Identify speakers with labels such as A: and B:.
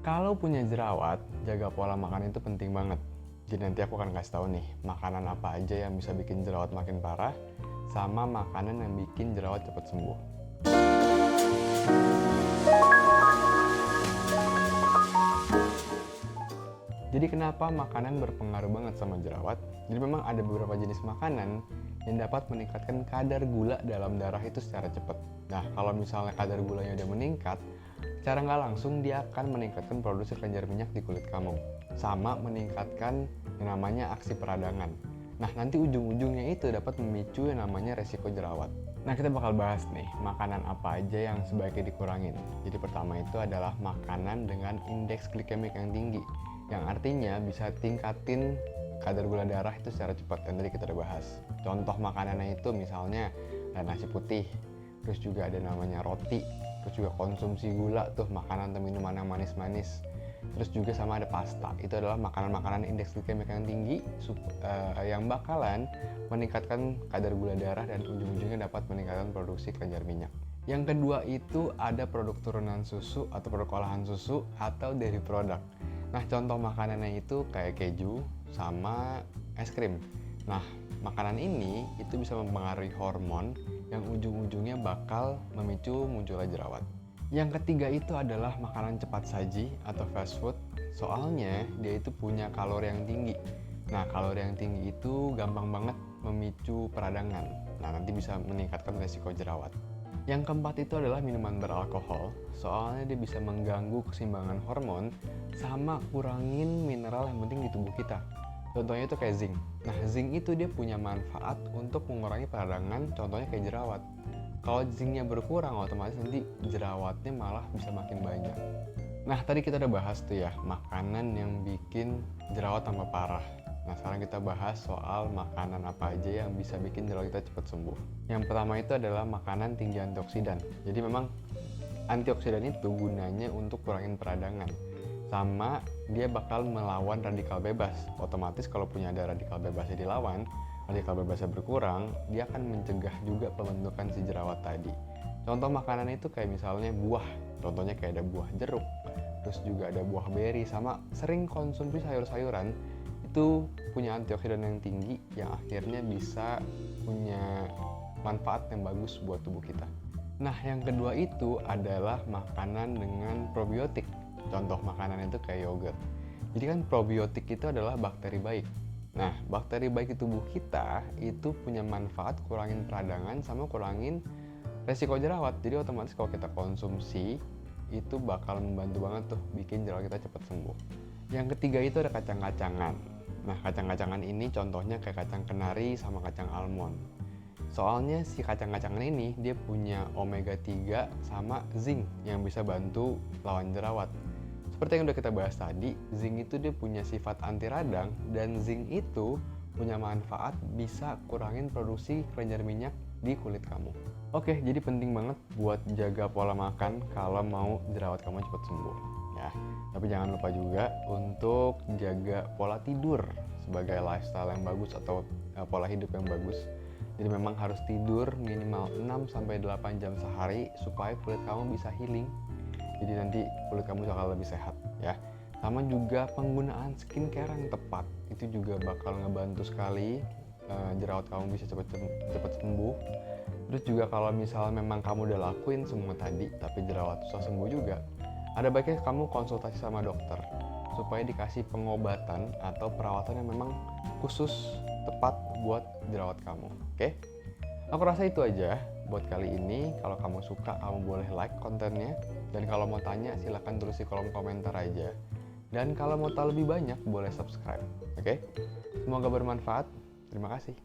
A: Kalau punya jerawat, jaga pola makan itu penting banget. Jadi nanti aku akan kasih tahu nih, makanan apa aja yang bisa bikin jerawat makin parah, sama makanan yang bikin jerawat cepat sembuh. Jadi kenapa makanan berpengaruh banget sama jerawat? Jadi memang ada beberapa jenis makanan yang dapat meningkatkan kadar gula dalam darah itu secara cepat. Nah, kalau misalnya kadar gulanya udah meningkat, secara nggak langsung dia akan meningkatkan produksi kelenjar minyak di kulit kamu. Sama meningkatkan yang namanya aksi peradangan. Nah, nanti ujung-ujungnya itu dapat memicu yang namanya resiko jerawat. Nah, kita bakal bahas nih, makanan apa aja yang sebaiknya dikurangin. Jadi pertama itu adalah makanan dengan indeks glikemik yang tinggi, yang artinya bisa tingkatin kadar gula darah itu secara cepat, yang tadi kita udah bahas. Contoh makanannya itu misalnya nasi putih, terus juga ada namanya roti, terus juga konsumsi gula tuh, makanan atau minuman yang manis-manis. Terus juga sama ada pasta, itu adalah makanan-makanan indeks glikemik yang tinggi yang bakalan meningkatkan kadar gula darah dan ujung-ujungnya dapat meningkatkan produksi kelenjar minyak. Yang kedua itu ada produk turunan susu atau produk olahan susu atau dairy product. Nah, contoh makanannya itu kayak keju sama es krim. Nah, makanan ini itu bisa mempengaruhi hormon yang ujung-ujungnya bakal memicu munculnya jerawat. Yang ketiga itu adalah makanan cepat saji atau fast food. Soalnya dia itu punya kalori yang tinggi. Nah, kalori yang tinggi itu gampang banget memicu peradangan. Nah, nanti bisa meningkatkan resiko jerawat. Yang keempat itu adalah minuman beralkohol. Soalnya dia bisa mengganggu keseimbangan hormon sama kurangin mineral yang penting di tubuh kita. Contohnya itu kayak zinc. Nah, zinc itu dia punya manfaat untuk mengurangi peradangan, contohnya kayak jerawat. Kalau zincnya berkurang, otomatis nanti jerawatnya malah bisa makin banyak. Nah, tadi kita udah bahas tuh ya, makanan yang bikin jerawat tambah parah. Nah, sekarang kita bahas soal makanan apa aja yang bisa bikin jerawat kita cepat sembuh. Yang pertama itu adalah makanan tinggi antioksidan. Jadi memang antioksidan itu gunanya untuk kurangin peradangan. Sama dia bakal melawan radikal bebas. Otomatis kalau punya ada radikal bebasnya dilawan, radikal bebasnya berkurang, dia akan mencegah juga pembentukan si jerawat tadi. Contoh makanan itu kayak misalnya buah, contohnya kayak ada buah jeruk, terus juga ada buah beri, sama sering konsumsi sayur-sayuran, itu punya antioksidan yang tinggi yang akhirnya bisa punya manfaat yang bagus buat tubuh kita. Nah, yang kedua itu adalah makanan dengan probiotik. Contoh makanan itu kayak yogurt. Jadi kan probiotik itu adalah bakteri baik. Nah, bakteri baik di tubuh kita itu punya manfaat kurangin peradangan sama kurangin resiko jerawat. Jadi otomatis kalau kita konsumsi itu bakal membantu banget tuh bikin jerawat kita cepat sembuh. Yang ketiga itu ada kacang-kacangan. Nah, kacang-kacangan ini contohnya kayak kacang kenari sama kacang almond. Soalnya si kacang-kacangan ini dia punya omega 3 sama zinc yang bisa bantu lawan jerawat. Seperti yang udah kita bahas tadi, zinc itu dia punya sifat anti radang dan zinc itu punya manfaat bisa kurangin produksi kelenjar minyak di kulit kamu. Oke, jadi penting banget buat jaga pola makan kalau mau jerawat kamu cepat sembuh. Ya, tapi jangan lupa juga untuk jaga pola tidur sebagai lifestyle yang bagus atau pola hidup yang bagus. Jadi memang harus tidur minimal 6-8 jam sehari supaya kulit kamu bisa healing. Jadi nanti kulit kamu bakal lebih sehat ya. Sama juga penggunaan skincare yang tepat itu juga bakal ngebantu sekali jerawat kamu bisa cepat sembuh. Terus juga kalau misalnya memang kamu udah lakuin semua tadi tapi jerawat susah sembuh juga, ada baiknya kamu konsultasi sama dokter supaya dikasih pengobatan atau perawatan yang memang khusus tepat buat jerawat kamu. Oke? Aku rasa itu aja buat kali ini. Kalau kamu suka, kamu boleh like kontennya. Dan kalau mau tanya, silahkan tulis di kolom komentar aja. Dan kalau mau tahu lebih banyak, boleh subscribe. Oke? Semoga bermanfaat. Terima kasih.